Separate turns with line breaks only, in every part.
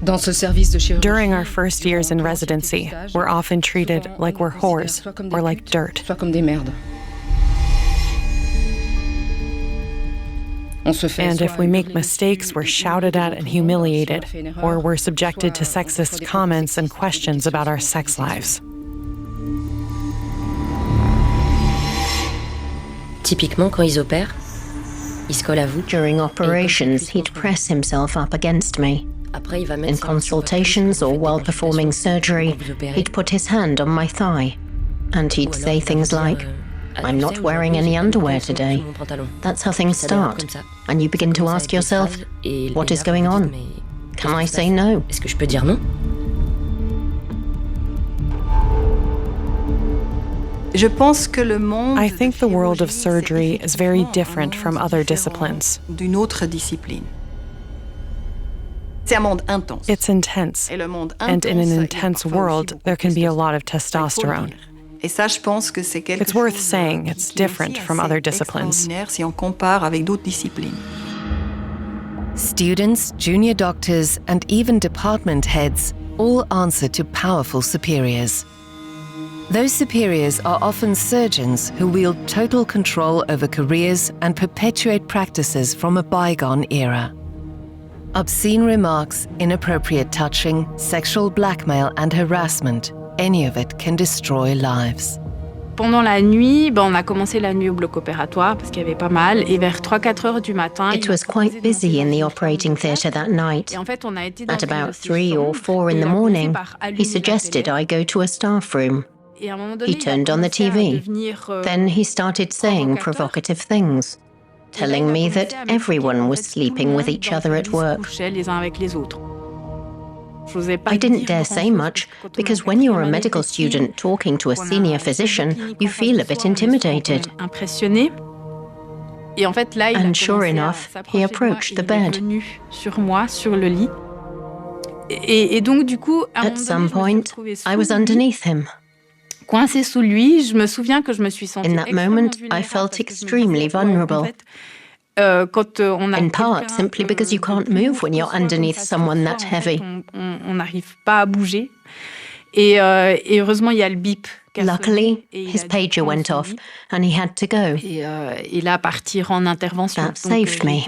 During our first years in residency, we're often treated like we're whores or like dirt. And if we make mistakes, we're shouted at and humiliated, or we're subjected to sexist comments and questions about our sex lives.
Typiquement, quand ils opèrent, il se colle à vous.
During operations, he'd press himself up against me. In consultations or while performing surgery, he'd put his hand on my thigh. And he'd say things like, "I'm not wearing any underwear today." That's how things start. And you begin to ask yourself, what is going on? Can I say no?
Est-ce que je peux dire non?
I think the world of surgery is very different from other disciplines. It's intense, and in an intense world, there can be a lot of testosterone. It's worth saying it's different from other disciplines.
Students, junior doctors, and even department heads all answer to powerful superiors. Those superiors are often surgeons who wield total control over careers and perpetuate practices from a bygone era. Obscene remarks, inappropriate touching, sexual blackmail and harassment, any of it can destroy lives.
Pendant la nuit, on a commencé la nuit au bloc opératoire parce qu'il y avait pas mal. Et vers 3-4 heures du matin...
It was quite busy in the operating theatre that night. At about 3 or 4 in the morning, he suggested I go to a staff room. He turned on the TV. Then he started saying provocative things, telling me that everyone was sleeping with each other at work. I didn't dare say much, because when you're a medical student talking to a senior physician, you feel a bit intimidated. And sure enough, he approached the bed. At some point, I was underneath him. In that moment, I felt extremely vulnerable. In part, simply because you can't move when you're underneath someone that heavy. Luckily, his pager went off and he had to go. That saved me.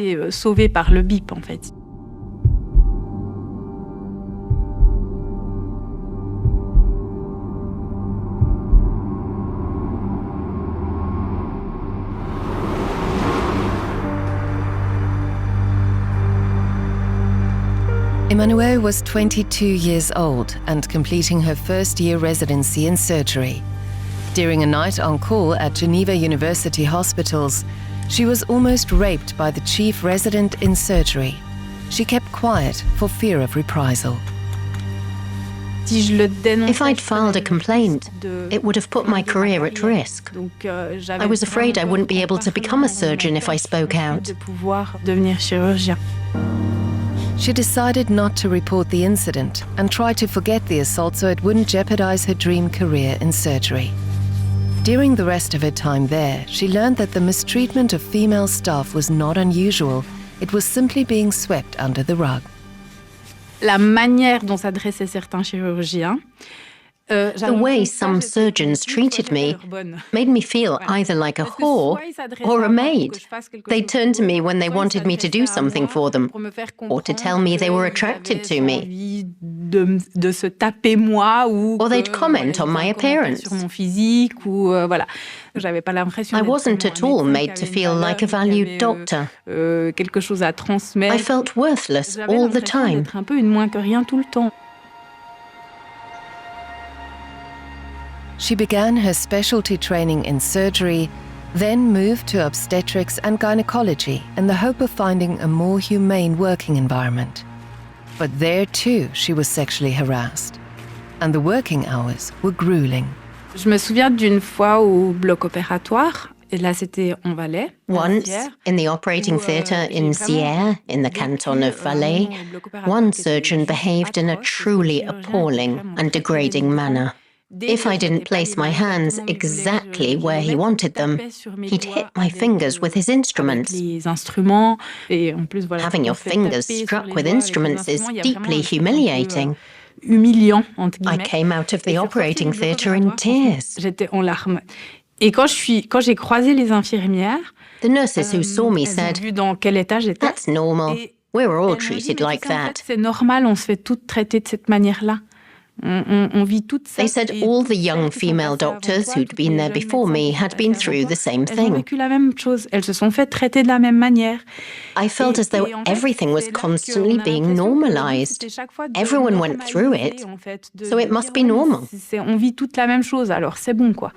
Emmanuelle was 22 years old and completing her first-year residency in surgery. During a night on call at Geneva University Hospitals, she was almost raped by the chief resident in surgery. She kept quiet for fear of reprisal.
If I'd filed a complaint, it would have put my career at risk. I was afraid I wouldn't be able to become a surgeon if I spoke out.
She decided not to report the incident and tried to forget the assault so it wouldn't jeopardize her dream career in surgery. During the rest of her time there, she learned that the mistreatment of female staff was not unusual. It was simply being swept under the rug.
La manière dont s'adressaient certains chirurgiens,
the way some surgeons treated me made me feel either like a whore or a maid. They turned to me when they wanted me to do something for them, or to tell me they were attracted to me. Or they'd comment on my appearance. I wasn't at all made to feel like a valued doctor. I felt worthless all the time.
She began her specialty training in surgery, then moved to obstetrics and gynecology in the hope of finding a more humane working environment. But there too, she was sexually harassed. And the working hours were grueling.
Je me souviens d'une fois au bloc opératoire. Et là, c'était en Valais.
Once, in the operating theatre in Sierre, in the canton of Valais, one surgeon behaved in a truly appalling and degrading manner. If I didn't place my hands exactly where he wanted them, he'd hit my fingers with his instruments. Having your fingers struck with instruments is deeply humiliating. I came out of the operating theatre in tears.
Et quand j'ai croisé les infirmières,
the nurses who saw me said, "That's normal. We're all treated like that."
C'est normal, on se fait toutes traiter de cette manière-là. On vit toutes ça.
They said all the young female doctors who'd been there before me had been through the same
Elles ont
thing.
vécu la même chose. Elles se sont fait traiter de la même manière.
I felt as though everything was constantly being normalized. Everyone went through it, so it must be normal.
On vit toute la même chose, alors c'est bon, quoi.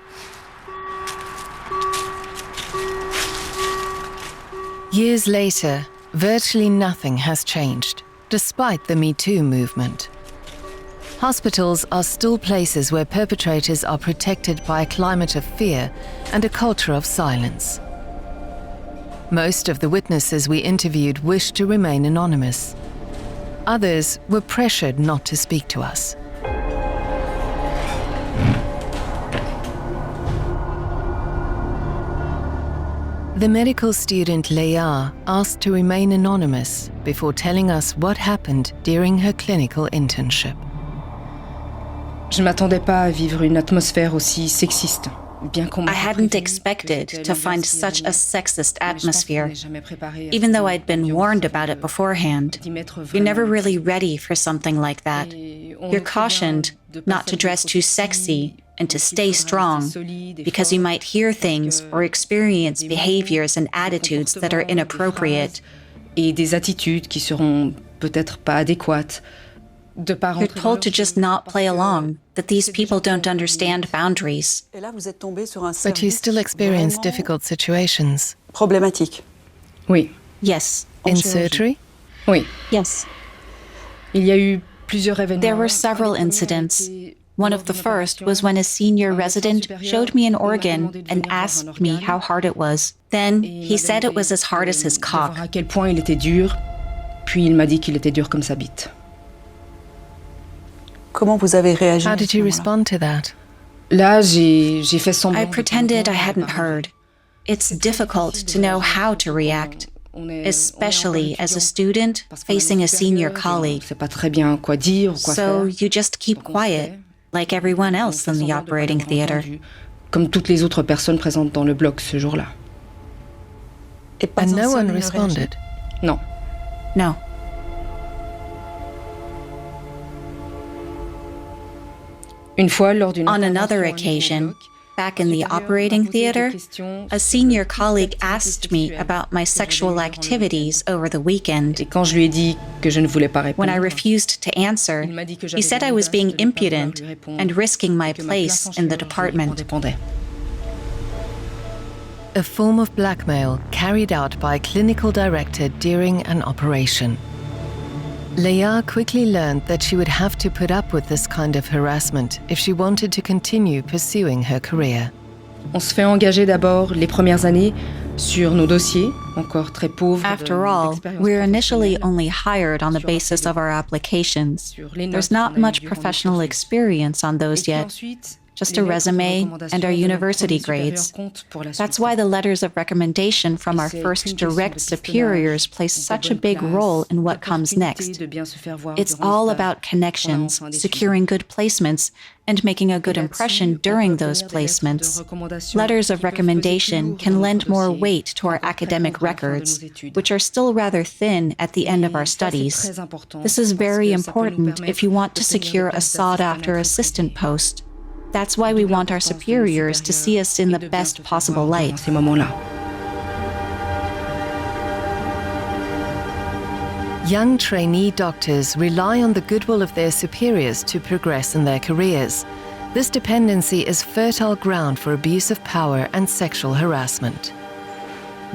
Years later, virtually nothing has changed, despite the Me Too movement. Hospitals are still places where perpetrators are protected by a climate of fear and a culture of silence. Most of the witnesses we interviewed wished to remain anonymous. Others were pressured not to speak to us. The medical student Leia asked to remain anonymous before telling us what happened during her clinical internship.
Je ne m'attendais pas à vivre une atmosphère aussi sexiste.
I hadn't expected to find such a sexist atmosphere, even though I'd been warned about it beforehand. You're never really ready for something like that. You're cautioned not to dress too sexy and to stay strong, because you might hear things or experience behaviors and attitudes that are inappropriate.
Et des attitudes qui seront peut-être pas adéquates.
You're told to just not play along, that these people don't understand boundaries.
But you still experience difficult situations.
Problématique.
Oui.
Yes.
In surgery?
Oui.
Yes.
Il y a eu plusieurs événements.
There were several incidents. One of the first was when a senior resident showed me an organ and asked me how hard it was. Then he said it was as hard as his cock.
À quel point il était dur, puis il m'a dit qu'il était dur comme sa bite.
Comment vous avez réagi?
How did you respond to that?
Là, j'ai fait semblant.
I pretended I hadn't heard. It's difficult to know how to react, especially as a student facing a senior colleague.
C'est pas très bien quoi dire ou quoi
So
faire.
you just keep quiet, like everyone else in the operating theater.
Comme toutes les autres personnes présentes dans le bloc ce jour-là.
And no one responded?
Non.
No.
Une fois, lors d'une
On another occasion, back in the operating theater, a senior colleague asked me about my sexual activities over the weekend.
Et quand je lui ai dit que je ne voulais pas répondre,
When I refused to answer, he said I was being impudent and risking my place in the department.
A form of blackmail carried out by a clinical director during an operation. Leia quickly learned that she would have to put up with this kind of harassment if she wanted to continue pursuing her career.
On se fait engager d'abord les premières années sur nos dossiers, encore très pauvres.
After all, we're initially only hired on the basis of our applications. There's not much professional experience on those yet, just a resume and our university grades. That's why the letters of recommendation from our first direct superiors play such a big role in what comes next. It's all about connections, securing good placements, and making a good impression during those placements. Letters of recommendation can lend more weight to our academic records, which are still rather thin at the end of our studies. This is very important if you want to secure a sought-after assistant post. That's why we want our superiors to see us in the best possible light.
Young trainee doctors rely on the goodwill of their superiors to progress in their careers. This dependency is fertile ground for abuse of power and sexual harassment.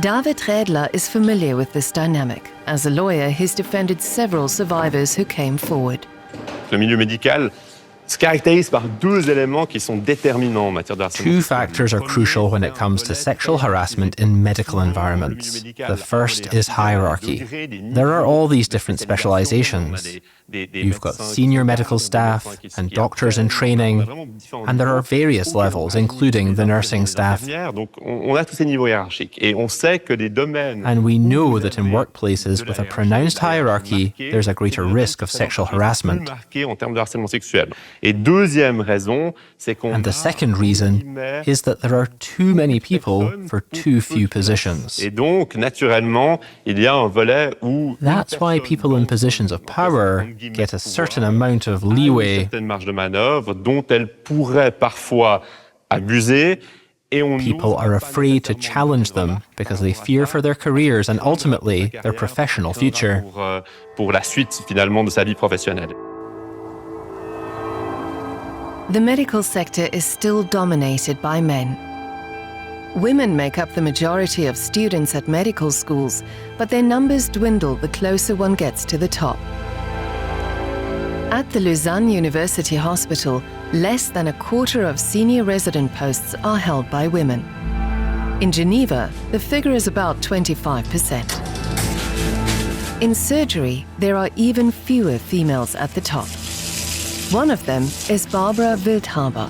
David Redler is familiar with this dynamic. As a lawyer, he's defended several survivors who came forward.
Le milieu médical Two factors are crucial when it comes to sexual harassment in medical environments. The first is hierarchy. There are all these different specializations. You've got senior medical staff and doctors in training, and there are various levels, including the nursing staff. And we know that in workplaces with a pronounced hierarchy, there's a greater risk of sexual harassment. And the second reason is that there are too many people for too few positions. That's why people in positions of power get a certain amount of leeway. People are afraid to challenge them because they fear for their careers and ultimately their professional future.
The medical sector is still dominated by men. Women make up the majority of students at medical schools, but their numbers dwindle the closer one gets to the top. At the Lausanne University Hospital, less than a quarter of senior resident posts are held by women. In Geneva, the figure is about 25%. In surgery, there are even fewer females at the top. One of them is Barbara Wildhaber,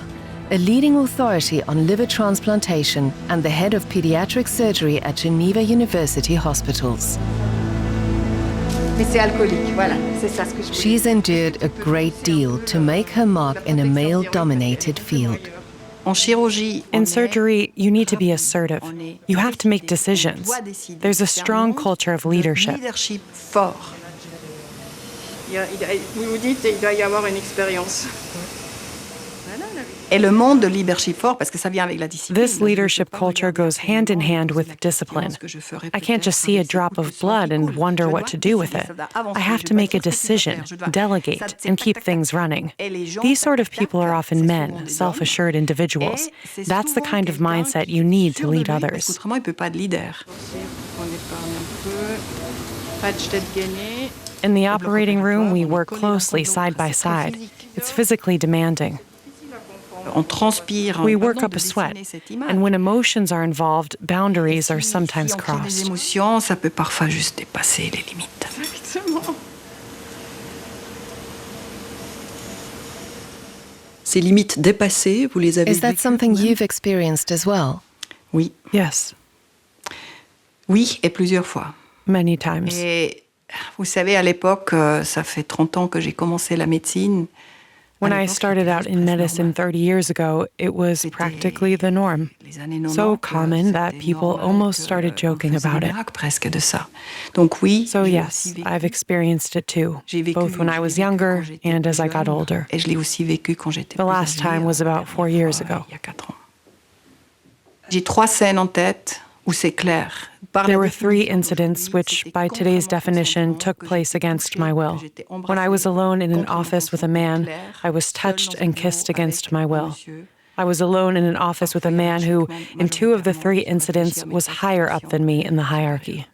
a leading authority on liver transplantation and the head of pediatric surgery at Geneva University Hospitals. She's endured a great deal to make her mark in a male-dominated field.
In surgery, you need to be assertive. You have to make decisions. There's a strong culture of leadership. This leadership culture goes hand in hand with discipline. I can't just see a drop of blood and wonder what to do with it. I have to make a decision, delegate, and keep things running. These sort of people are often men, self-assured individuals. That's the kind of mindset you need to lead others. In the operating room, we work closely side by side. It's physically demanding. We work up a sweat, and when emotions are involved, boundaries are sometimes crossed.
Is that something you've experienced as well?
Yes. Many times.
Vous savez, à l'époque, ça fait 30 ans que j'ai commencé la médecine.
When I started out in medicine 30 years ago, it was practically the norm. So common that people almost started joking about it. So yes, I've experienced it too, both when I was younger and as I got older. The last time was about 4 years ago.
J'ai 3 scènes en tête où c'est clair.
There were 3 incidents which, by today's definition, took place against my will. When I was alone in an office with a man, I was touched and kissed against my will. I was alone in an office with a man who, in 2 of the 3 incidents, was higher up than me in the hierarchy.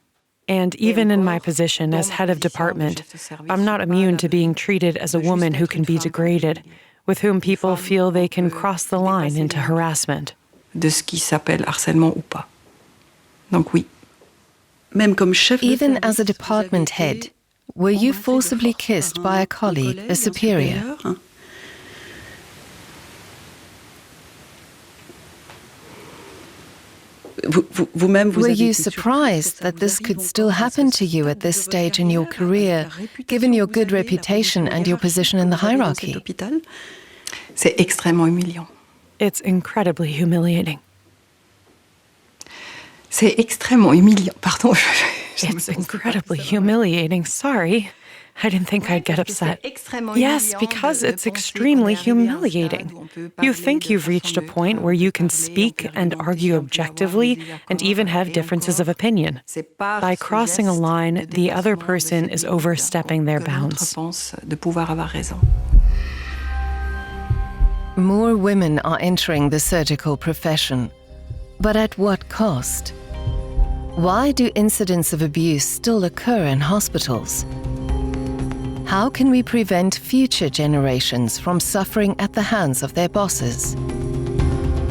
And even in my position as head of department, I'm not immune to being treated as a woman who can be degraded, with whom people feel they can cross the line into harassment.
De ce qui s'appelle harcèlement ou pas. Donc oui.
Even as a department head, were you forcibly kissed by a colleague, a superior? Were you surprised that this could still happen to you at this stage in your career, given your good reputation and your position in the hierarchy?
C'est extrêmement humiliant.
It's incredibly humiliating.
C'est extrêmement humiliant. Pardon.
It's incredibly humiliating. Sorry. I didn't think I'd get upset. Yes, because it's extremely humiliating. You think you've reached a point where you can speak and argue objectively and even have differences of opinion. By crossing a line, the other person is overstepping their bounds.
More women are entering the surgical profession. But at what cost? Why do incidents of abuse still occur in hospitals? How can we prevent future generations from suffering at the hands of their bosses?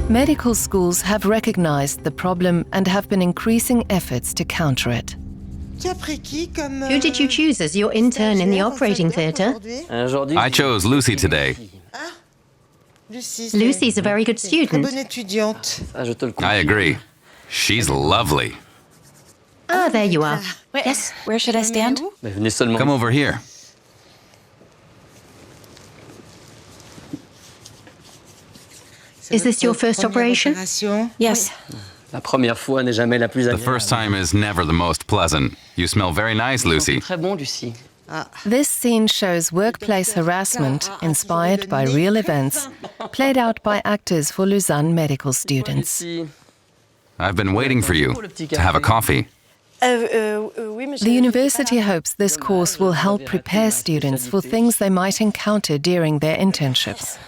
Medical schools have recognized the problem and have been increasing efforts to counter it.
Who did you choose as your intern in the operating theatre?
I chose Lucy today.
Lucy's a very good student.
I agree. She's lovely.
Ah, there you are.
Yes, where should I stand?
Come over here.
Is this your first operation?
Yes.
The first time is never the most pleasant. You smell very nice, Lucy.
This scene shows workplace harassment inspired by real events, played out by actors for Lausanne medical students.
I've been waiting for you to have a coffee.
The university hopes this course will help prepare students for things they might encounter during their internships.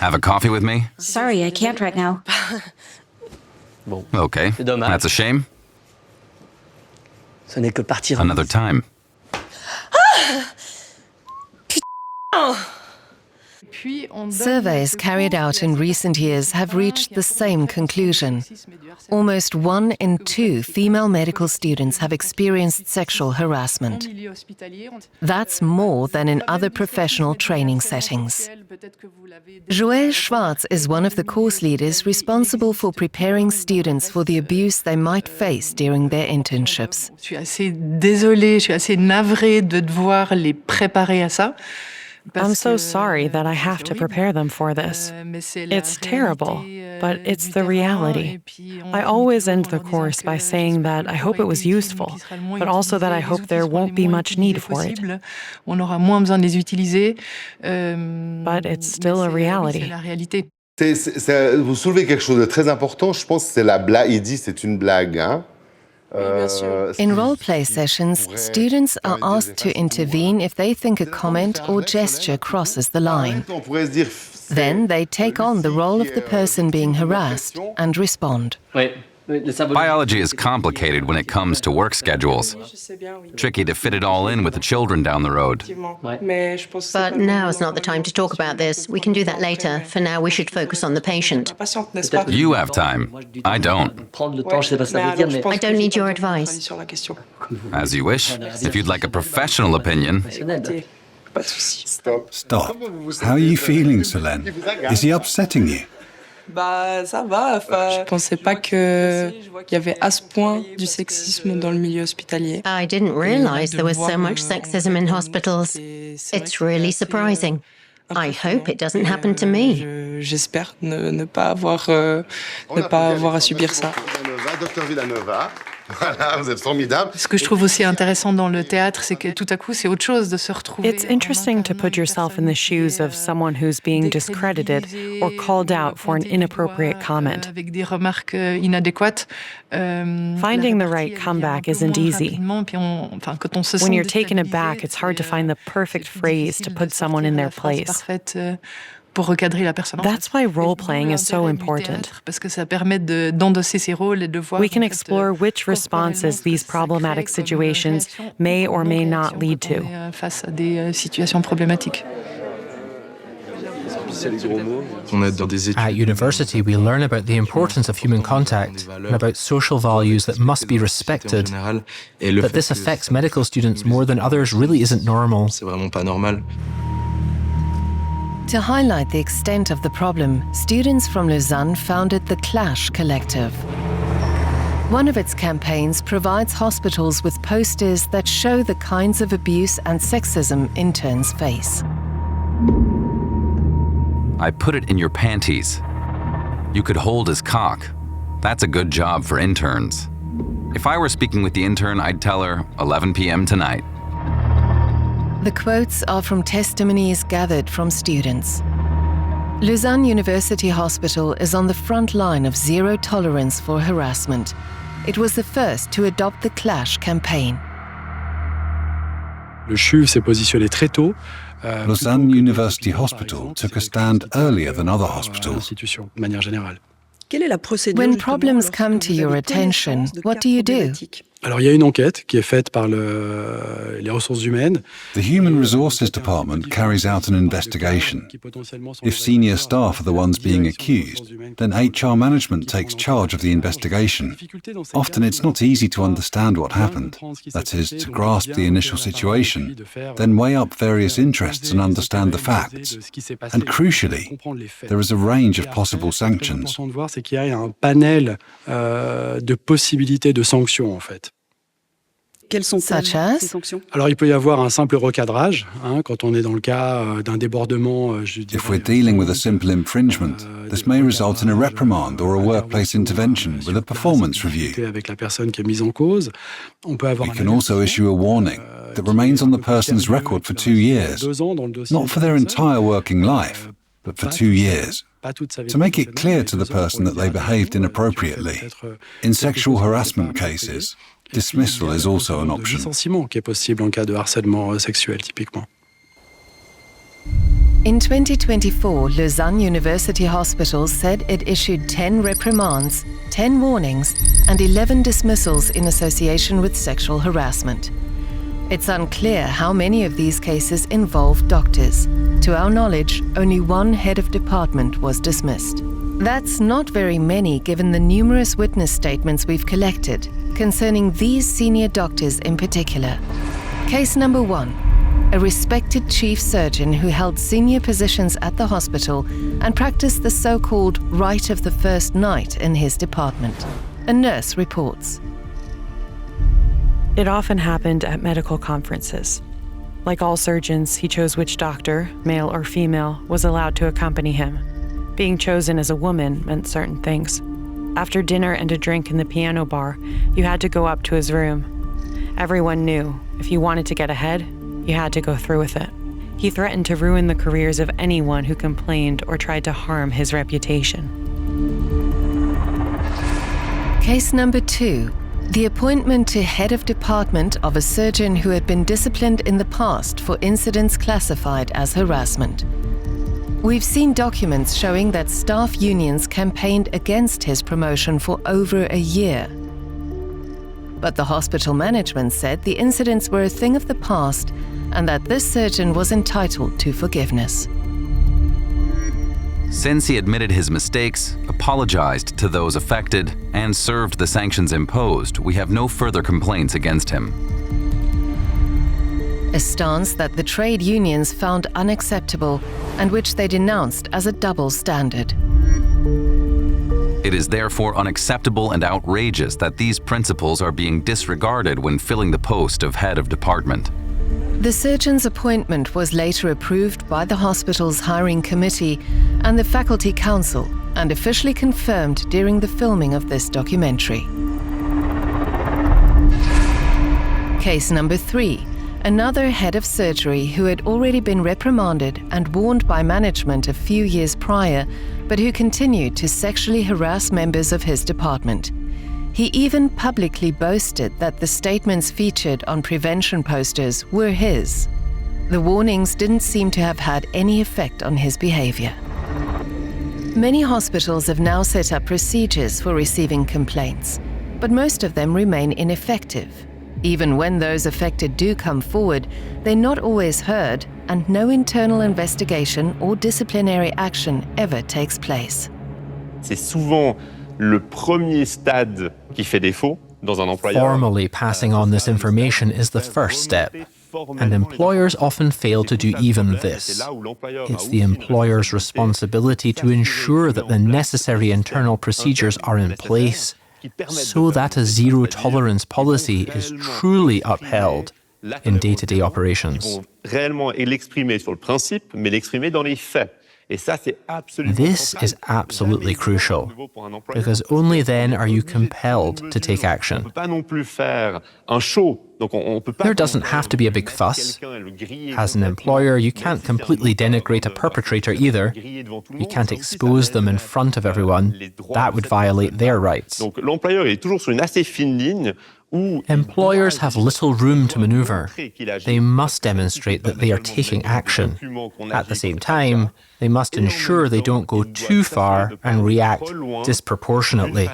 Have a coffee with me?
Sorry, I can't right now.
Okay, that's a shame. Another time.
Surveys carried out in recent years have reached the same conclusion. Almost 1 in 2 female medical students have experienced sexual harassment. That's more than in other professional training settings. Joël Schwartz is one of the course leaders responsible for preparing students for the abuse they might face during their internships.
Je suis assez désolée, je suis assez navrée de devoir les préparer à ça. I'm so sorry that I have to prepare them for this. It's terrible, but it's the reality. I always end the course by saying that I hope it was useful, but also that I hope there won't be much need for it. But it's still a reality.
Vous soulevez quelque chose de très important, je pense que c'est la blague. Il dit c'est une blague, hein?
In role-play sessions, students are asked to intervene if they think a comment or gesture crosses the line. Then they take on the role of the person being harassed and respond.
Biology is complicated when it comes to work schedules. Tricky to fit it all in with the children down the road.
But now is not the time to talk about this. We can do that later. For now, we should focus on the patient.
You have time. I don't.
I don't need your advice.
As you wish. If you'd like a professional opinion.
Stop. How are you feeling, Solène? Is he upsetting you?
Ça va. Je pensais pas qu'il y avait à ce point du sexisme dans le milieu hospitalier.
I didn't realize there was so much sexism in hospitals. It's really surprising. I hope it doesn't happen to me.
J'espère ne pas avoir à subir ça.
Docteur Villanova. Voilà, vous êtes formidable.
Ce que je trouve aussi intéressant dans le théâtre, c'est que tout à coup, c'est autre chose de se retrouver. It's interesting to put yourself in the shoes of someone who's being discredited or called out for an inappropriate comment.
Avec des remarques inadéquates.
Finding the right comeback isn't easy. When you're taken aback, it's hard to find the perfect phrase to put someone in their place. That's why role-playing is so important. We can explore which responses these problematic situations may or may not lead to.
At university, we learn about the importance of human contact and about social values that must be respected. That this affects medical students more than others really isn't normal.
To highlight the extent of the problem, students from Lausanne founded the Clash Collective. One of its campaigns provides hospitals with posters that show the kinds of abuse and sexism interns face.
I put it in your panties. You could hold his cock. That's a good job for interns. If I were speaking with the intern, I'd tell her 11 p.m. tonight.
The quotes are from testimonies gathered from students. Lausanne University Hospital is on the front line of zero tolerance for harassment. It was the first to adopt the Clash campaign.
Le CHUV s'est positionné très tôt.
Lausanne University Hospital took a stand earlier than other hospitals.
When problems come to your attention, what do you do?
Alors, il y a une enquête qui est faite par les ressources humaines.
The Human Resources Department carries out an investigation. If senior staff are the ones being accused, then HR management takes charge of the investigation. Often it's not easy to understand what happened, that is, to grasp the initial situation, then weigh up various interests and understand the facts. And crucially, there is a range of possible sanctions.
Ce qui est important de voir, c'est qu'il y a un panel de possibilités de sanctions, en fait.
Quelles sont ces sanctions?
Alors, il peut y avoir un simple recadrage, quand on est dans le cas d'un débordement, je dirais.
If we're dealing with a simple infringement, this may result in a reprimand or a workplace intervention with a performance review.
Avec la personne qui est mise en cause, on peut avoir.
We can also issue a warning that remains on the person's record for 2 years, not for their entire working life, but for 2 years. To make it clear to the person that they behaved inappropriately. In sexual harassment cases, dismissal is also an option.
Licenciement qui est possible en cas de harcèlement sexuel, typiquement.
In 2024, Lausanne University Hospital said it issued 10 reprimands, 10 warnings, and 11 dismissals in association with sexual harassment. It's unclear how many of these cases involve doctors. To our knowledge, only one head of department was dismissed. That's not very many given the numerous witness statements we've collected concerning these senior doctors in particular. Case number 1. A respected chief surgeon who held senior positions at the hospital and practiced the so-called right of the first night in his department. A nurse reports.
It often happened at medical conferences. Like all surgeons, he chose which doctor, male or female, was allowed to accompany him. Being chosen as a woman meant certain things. After dinner and a drink in the piano bar, you had to go up to his room. Everyone knew, if you wanted to get ahead, you had to go through with it. He threatened to ruin the careers of anyone who complained or tried to harm his reputation.
Case number 2. The appointment to head of department of a surgeon who had been disciplined in the past for incidents classified as harassment. We've seen documents showing that staff unions campaigned against his promotion for over a year. But the hospital management said the incidents were a thing of the past and that this surgeon was entitled to forgiveness.
Since he admitted his mistakes, apologized to those affected, and served the sanctions imposed, we have no further complaints against him.
A stance that the trade unions found unacceptable and which they denounced as a double standard.
It is therefore unacceptable and outrageous that these principles are being disregarded when filling the post of head of department.
The surgeon's appointment was later approved by the hospital's hiring committee and the faculty council and officially confirmed during the filming of this documentary. Case number 3. Another head of surgery who had already been reprimanded and warned by management a few years prior, but who continued to sexually harass members of his department. He even publicly boasted that the statements featured on prevention posters were his. The warnings didn't seem to have had any effect on his behavior. Many hospitals have now set up procedures for receiving complaints, but most of them remain ineffective. Even when those affected do come forward, they're not always heard, and no internal investigation or disciplinary action ever takes place.
C'est souvent le premier stade qui fait défaut dans un employeur.
Formally passing on this information is the first step, and employers often fail to do even this. It's the employer's responsibility to ensure that the necessary internal procedures are in place so that a zero-tolerance policy is truly upheld in day-to-day operations.
L'exprimer sur le principe, mais l'exprimer dans les faits.
This is absolutely crucial, because only then are you compelled to take action.
On ne peut pas non plus faire un show
There doesn't have to be a big fuss. As an employer, you can't completely denigrate a perpetrator either. You can't expose them in front of everyone. That would violate their rights. Employers have little room to maneuver. They must demonstrate that they are taking action. At the same time, they must ensure they don't go too far and react disproportionately.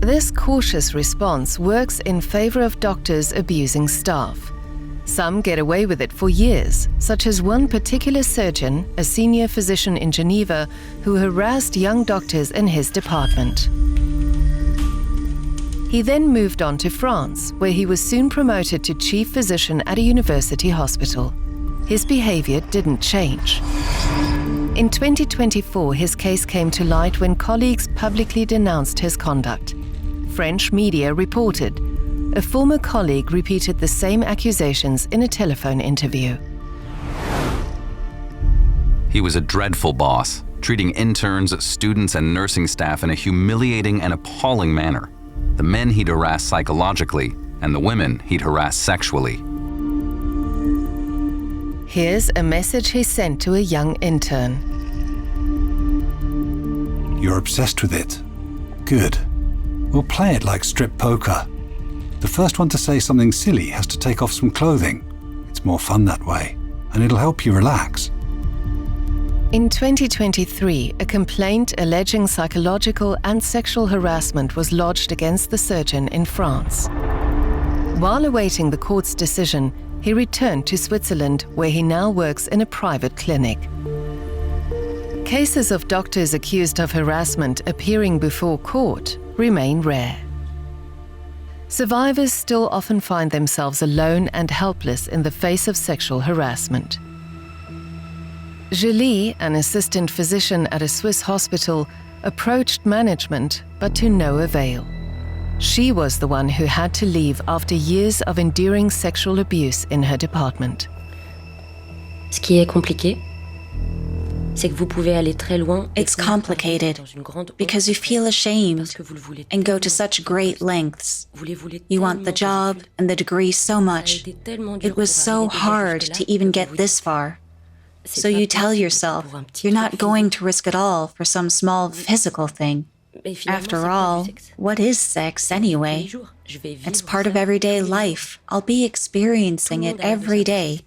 This cautious response works in favor of doctors abusing staff. Some get away with it for years, such as one particular surgeon, a senior physician in Geneva, who harassed young doctors in his department. He then moved on to France, where he was soon promoted to chief physician at a university hospital. His behavior didn't change. In 2024, his case came to light when colleagues publicly denounced his conduct. French media reported a former colleague repeated the same accusations in a telephone interview.
He was a dreadful boss, treating interns, students, and nursing staff in a humiliating and appalling manner. The men he'd harass psychologically, and the women he'd harass sexually.
Here's a message he sent to a young intern.
You're obsessed with it. Good. We'll play it like strip poker. The first one to say something silly has to take off some clothing. It's more fun that way, and it'll help you relax.
In 2023, a complaint alleging psychological and sexual harassment was lodged against the surgeon in France. While awaiting the court's decision, he returned to Switzerland, where he now works in a private clinic. Cases of doctors accused of harassment appearing before court remain rare. Survivors still often find themselves alone and helpless in the face of sexual harassment. Julie, an assistant physician at a Swiss hospital, approached management, but to no avail. She was the one who had to leave after years of enduring sexual abuse in her department.
Ce qui est compliqué, c'est que vous pouvez aller très loin.
It's complicated because you feel ashamed and go to such great lengths. You want the job and the degree so much. It was so hard to even get this far. So you tell yourself you're not going to risk it all for some small physical thing. After all, what is sex anyway? It's part of everyday life. I'll be experiencing it every day.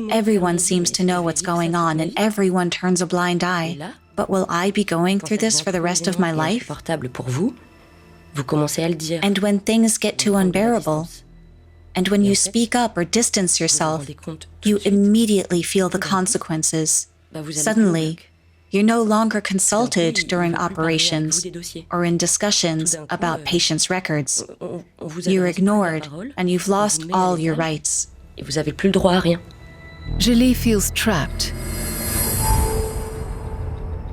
Everyone seems to know what's going on and everyone turns a blind eye. But will I be going through this for the rest of my life? And when things get too unbearable, and when you speak up or distance yourself, you immediately feel the consequences. Suddenly, you're no longer consulted during operations or in discussions about patients' records. You're ignored and you've lost all your rights.
Julie feels trapped.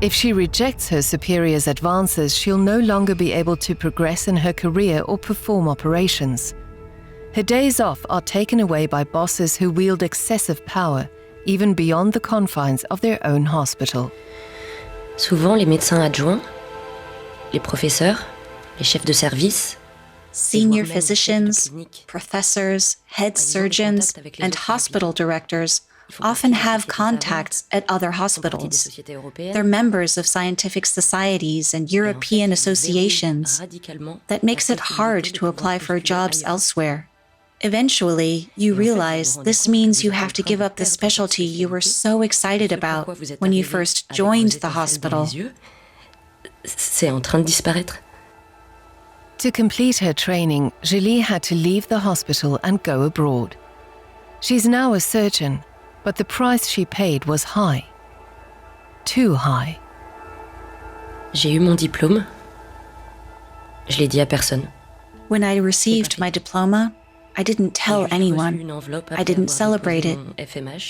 If she rejects her superior's advances, she'll no longer be able to progress in her career or perform operations. Her days off are taken away by bosses who wield excessive power, even beyond the confines of their own hospital.
Souvent, les médecins adjoints, les professeurs, les chefs de service,
senior physicians, professors, head surgeons, and hospital directors often have contacts at other hospitals. They're members of scientific societies and European associations. That makes it hard to apply for jobs elsewhere. Eventually, you realize this means you have to give up the specialty you were so excited about when you first joined the hospital.
C'est en train de disparaître.
To complete her training, Julie had to leave the hospital and go abroad. She's now a surgeon, but the price she paid was high. Too high.
J'ai eu mon diplôme. Je l'ai dit à personne.
When I received my diploma, I didn't tell anyone. I didn't celebrate it.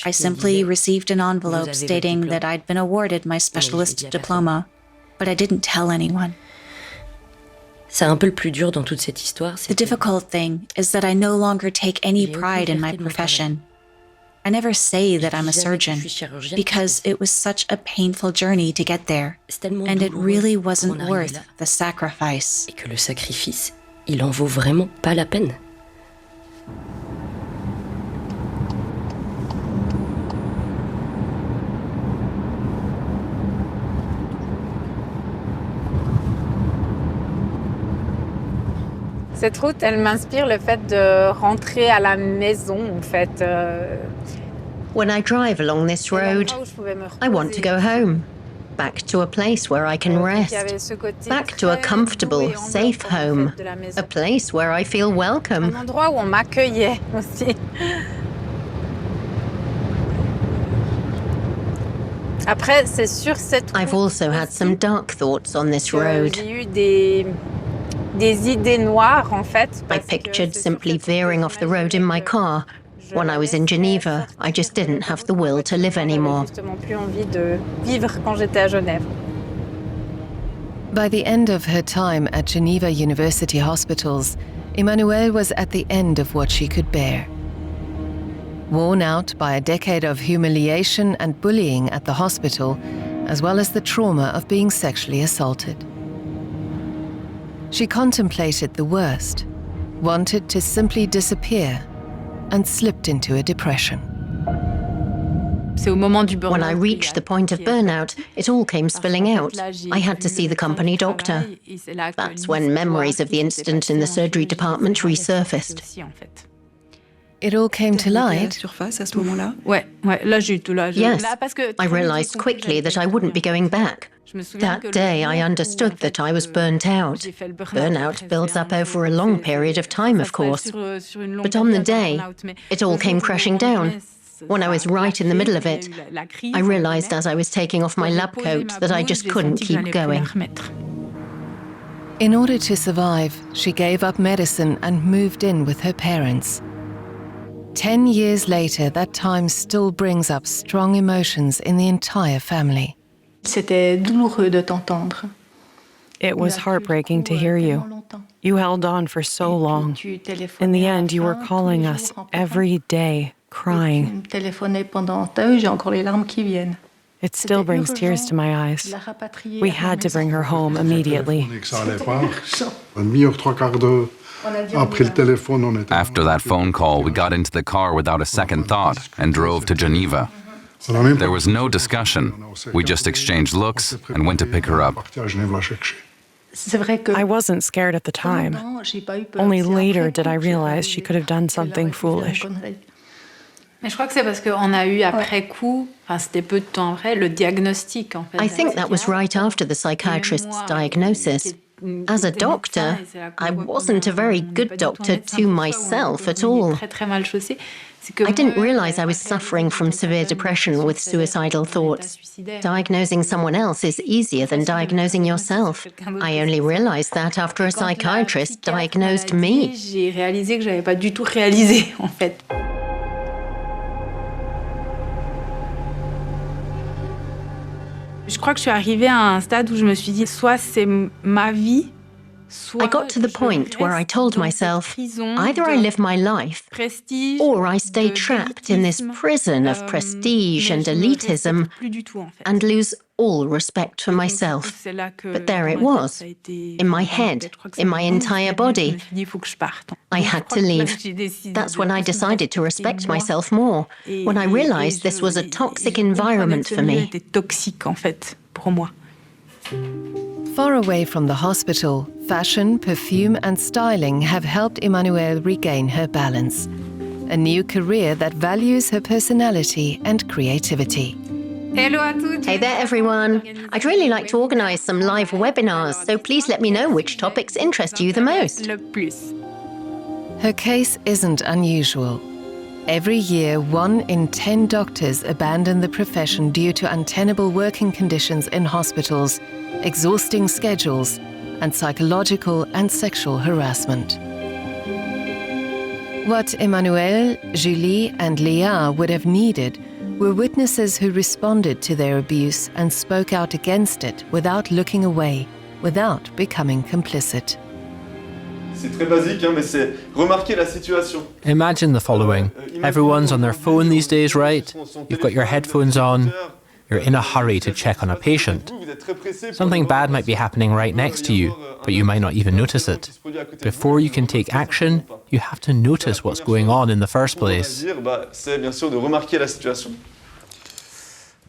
I simply received an envelope stating that I'd been awarded my specialist diploma, but I didn't tell anyone. The difficult thing is that I no longer take any pride in my profession. I never say that I'm a surgeon because it was such a painful journey to get there, and it really wasn't worth the sacrifice.
il en vaut vraiment pas la peine.
Cette route, elle m'inspire le fait de rentrer à la maison, en fait.
When I drive along this road, I want to go home. Back to a place where I can rest. Back to a comfortable, safe home. A place where I feel welcome.
Un endroit où on m'accueillait aussi. Après, c'est sur cette route.
I've also had some dark thoughts on this road.
J'ai eu des idées noires, en fait.
I pictured simply veering off the road in my car. When I was in Geneva, I just didn't have the will to live anymore.
Justement plus envie de vivre quand j'étais à Genève.
By the end of her time at Geneva University hospitals, Emmanuelle was at the end of what she could bear. Worn out by a decade of humiliation and bullying at the hospital, as well as the trauma of being sexually assaulted. She contemplated the worst, wanted to simply disappear, and slipped into a depression.
When I reached the point of burnout, it all came spilling out. I had to see the company doctor. That's when memories of the incident in the surgery department resurfaced.
It all came to light?
Yes, I realized quickly that I wouldn't be going back. That day, I understood that I was burnt out. Burnout builds up over a long period of time, of course. But on the day, it all came crashing down. When I was right in the middle of it, I realized as I was taking off my lab coat that I just couldn't keep going.
In order to survive, she gave up medicine and moved in with her parents. 10 years later, that time still brings up strong emotions in the entire family.
C'était douloureux de t'entendre.
It was heartbreaking to hear you. You held on for so long. In the end, you were calling us every day, crying. It still brings tears to my eyes. We had to bring her home immediately.
After that phone call, we got into the car without a second thought and drove to Geneva. There was no discussion. We just exchanged looks and went to pick her up.
I wasn't scared at the time. Only later did I realize she could have done something foolish.
Mais je crois que c'est parce qu'on a eu après coup, enfin c'était peu de temps après, le diagnostic en fait.
I think that was right after the psychiatrist's diagnosis. As a doctor, I wasn't a very good doctor to myself at all. I didn't realize I was suffering from severe depression with suicidal thoughts. Diagnosing someone else is easier than diagnosing yourself. I only realized that after a psychiatrist diagnosed me.
J'ai réalisé que j'avais pas du tout réalisé en fait. Je crois que je suis arrivée à un stade où je me suis dit soit c'est ma vie.
I got to the point where I told myself, either I live my life, or I stay trapped in this prison of prestige and elitism and lose all respect for myself. But there it was, in my head, in my entire body. I had to leave. That's when I decided to respect myself more, when I realized this was a toxic environment for me.
Far away from the hospital, fashion, perfume and styling have helped Emmanuelle regain her balance. A new career that values her personality and creativity.
Hello à toutes.
Hey there everyone. I'd really like to organize some live webinars, so please let me know which topics interest you the most.
Le plus.
Her case isn't unusual. Every year, 1 in 10 doctors abandon the profession due to untenable working conditions in hospitals, exhausting schedules, and psychological and sexual harassment. What Emmanuelle, Julie, and Léa would have needed were witnesses who responded to their abuse and spoke out against it without looking away, without becoming complicit.
C'est très basique, mais c'est remarquer la situation.
Imagine the following. Everyone's on their phone these days, right? You've got your headphones on. You're in a hurry to check on a patient. Something bad might be happening right next to you, but you might not even notice it. Before you can take action, you have to notice what's going on in the first place.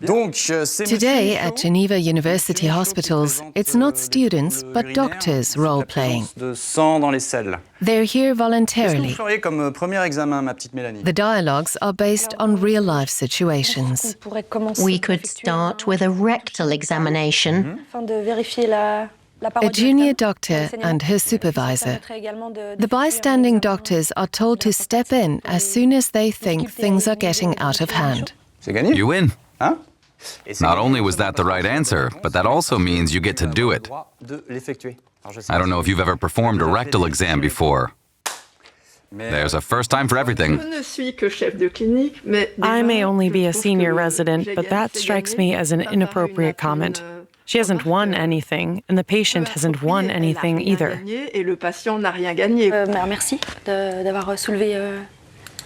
Today at Geneva University hospitals, it's not students but doctors role-playing. They're here voluntarily. The dialogues are based on real-life situations.
We could start with a rectal examination.
A junior doctor and her supervisor. The bystanding doctors are told to step in as soon as they think things are getting out of hand.
You win. Not only was that the right answer, but that also means you get to do it. I don't know if you've ever performed a rectal exam before. There's a first time for everything.
I may only be a senior resident, but that strikes me as an inappropriate comment. She hasn't won anything, and the patient hasn't won anything either.
Merci d'avoir soulevé.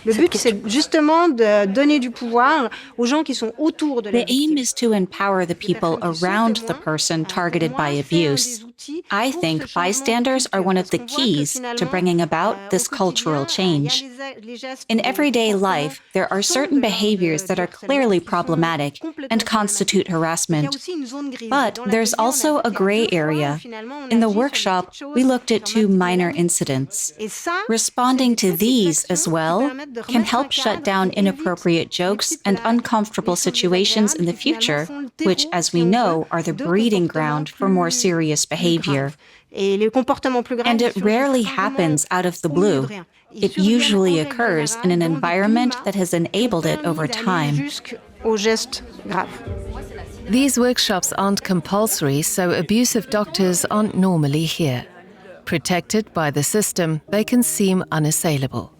Le but, c'est justement de donner du pouvoir aux gens qui sont autour de la victime.
The aim is to empower the people around the person targeted by abuse. I think bystanders are one of the keys to bringing about this cultural change. In everyday life, there are certain behaviors that are clearly problematic and constitute harassment. But there's also a gray area. In the workshop, we looked at 2 minor incidents. Responding to these as well can help shut down inappropriate jokes and uncomfortable situations in the future, which, as we know, are the breeding ground for more serious behavior. And it rarely happens out of the blue. It usually occurs in an environment that has enabled it over time.
These workshops aren't compulsory, so abusive doctors aren't normally here. Protected by the system, they can seem unassailable.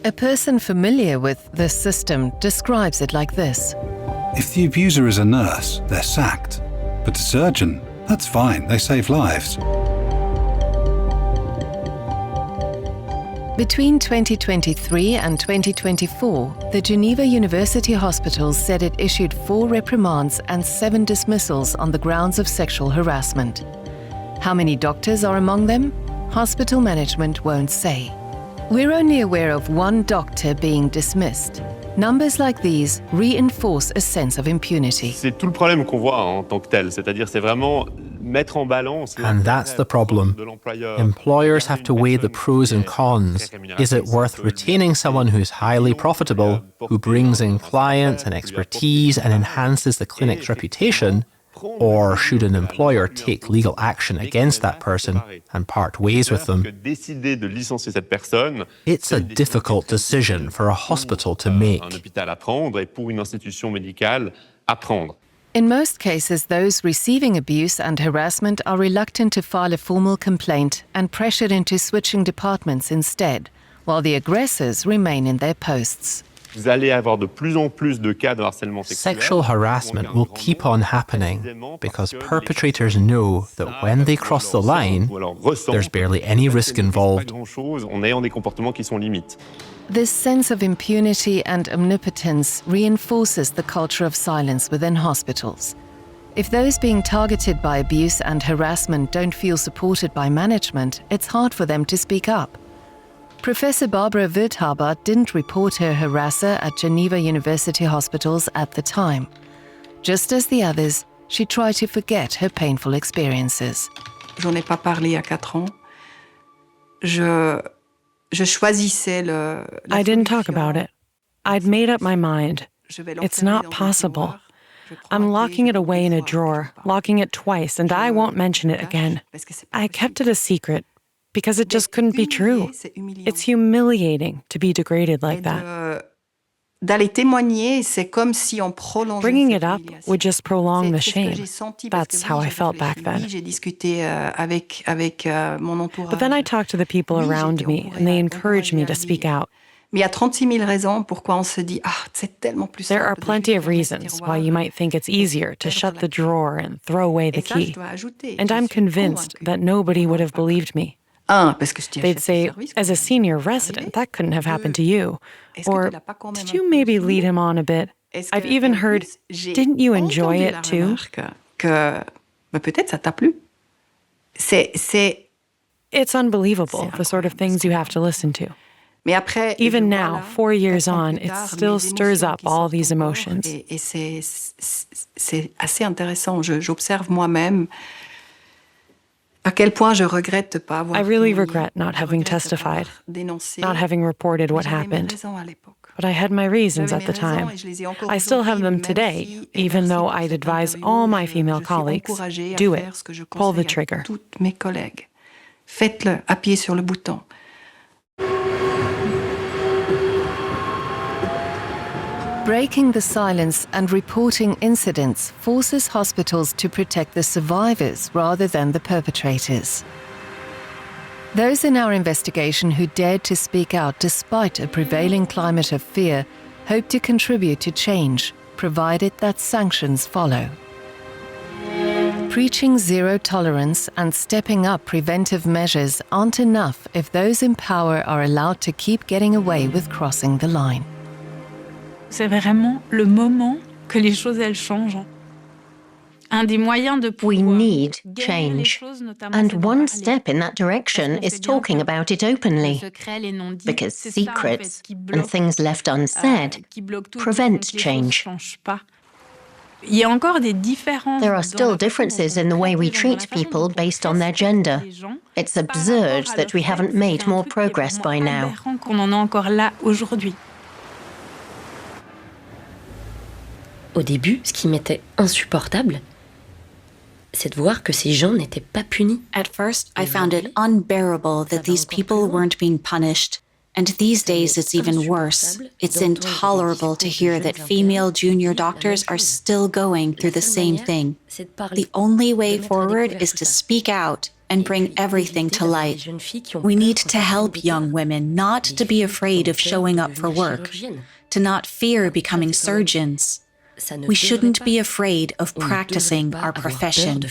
A person familiar with the system describes it like this.
If the abuser is a nurse, they're sacked. But a surgeon, that's fine, they save lives.
Between 2023 and 2024, the Geneva University Hospitals said it issued 4 reprimands and 7 dismissals on the grounds of sexual harassment. How many doctors are among them? Hospital management won't say. We're only aware of 1 doctor being dismissed. Numbers like these reinforce a sense of impunity.
C'est tout le problème qu'on voit en tant que tel, c'est-à-dire c'est vraiment mettre en balance.
And that's the problem. Employers have to weigh the pros and cons. Is it worth retaining someone who's highly profitable, who brings in clients and expertise and enhances the clinic's reputation? Or should an employer take legal action against that person and part ways with them? It's a difficult decision for a hospital to make. In
most cases, those receiving abuse and harassment are reluctant to file a formal complaint and pressured into switching departments instead, while the aggressors remain in their posts.
Vous allez avoir de plus en plus de cas de harcèlement sexuel.
Sexual harassment will keep on happening because perpetrators know that when they cross the line, there's barely any risk involved.
On est en des comportements qui sont limites.
This sense of impunity and omnipotence reinforces the culture of silence within hospitals. If those being targeted by abuse and harassment don't feel supported by management, it's hard for them to speak up. Professor Barbara Wirthaber didn't report her harasser at Geneva University hospitals at the time. Just as the others, she tried to forget her painful experiences.
J'en ai pas parlé à 4 ans. Je choisissais
I didn't talk about it. I'd made up my mind. It's not possible. I'm locking it away in a drawer, locking it twice, and I won't mention it again. I kept it a secret because it just couldn't be true. It's humiliating to be degraded like that. Bringing it up would just prolong the shame. That's how I felt back then. But then I talked to the people around me, and they encouraged me to speak out. There are plenty of reasons why you might think it's easier to shut the drawer and throw away the key. And I'm convinced that nobody would have believed me. They'd say, as a senior resident, that couldn't have happened to you. Or, did you maybe lead him on a bit? I've even heard, didn't you enjoy it too?
Peut-être ça t'a plu.
It's unbelievable, the sort of things you have to listen to. Even now, 4 years on, it still stirs up all these emotions.
Et c'est assez intéressant. J'observe moi-même à quel point je regrette de pas avoir.
I really regret not having testified, not having reported what happened. But I had my reasons at the time. I still have them today, even though I'd advise all my female colleagues, do it, pull the trigger.
Toutes mes collègues, faites-le, appuyez sur le bouton.
Breaking the silence and reporting incidents forces hospitals to protect the survivors rather than the perpetrators. Those in our investigation who dared to speak out despite a prevailing climate of fear hope to contribute to change, provided that sanctions follow. Preaching zero tolerance and stepping up preventive measures aren't enough if those in power are allowed to keep getting away with crossing the line.
C'est vraiment le moment que les choses elles changent.
We need change, and one step in that direction is talking about it openly, because secrets and things left unsaid prevent change. There are still differences in the way we treat people based on their gender. It's absurd that we haven't made more progress by now.
Au début, ce qui m'était insupportable, c'est de voir que ces gens n'étaient pas punis.
At first, I found it unbearable that these people weren't being punished. And these days, it's even worse. It's intolerable to hear that female junior doctors are still going through the same thing. The only way forward is to speak out and bring everything to light. We need to help young women not to be afraid of showing up for work, to not fear becoming surgeons. We shouldn't be afraid of practicing our profession.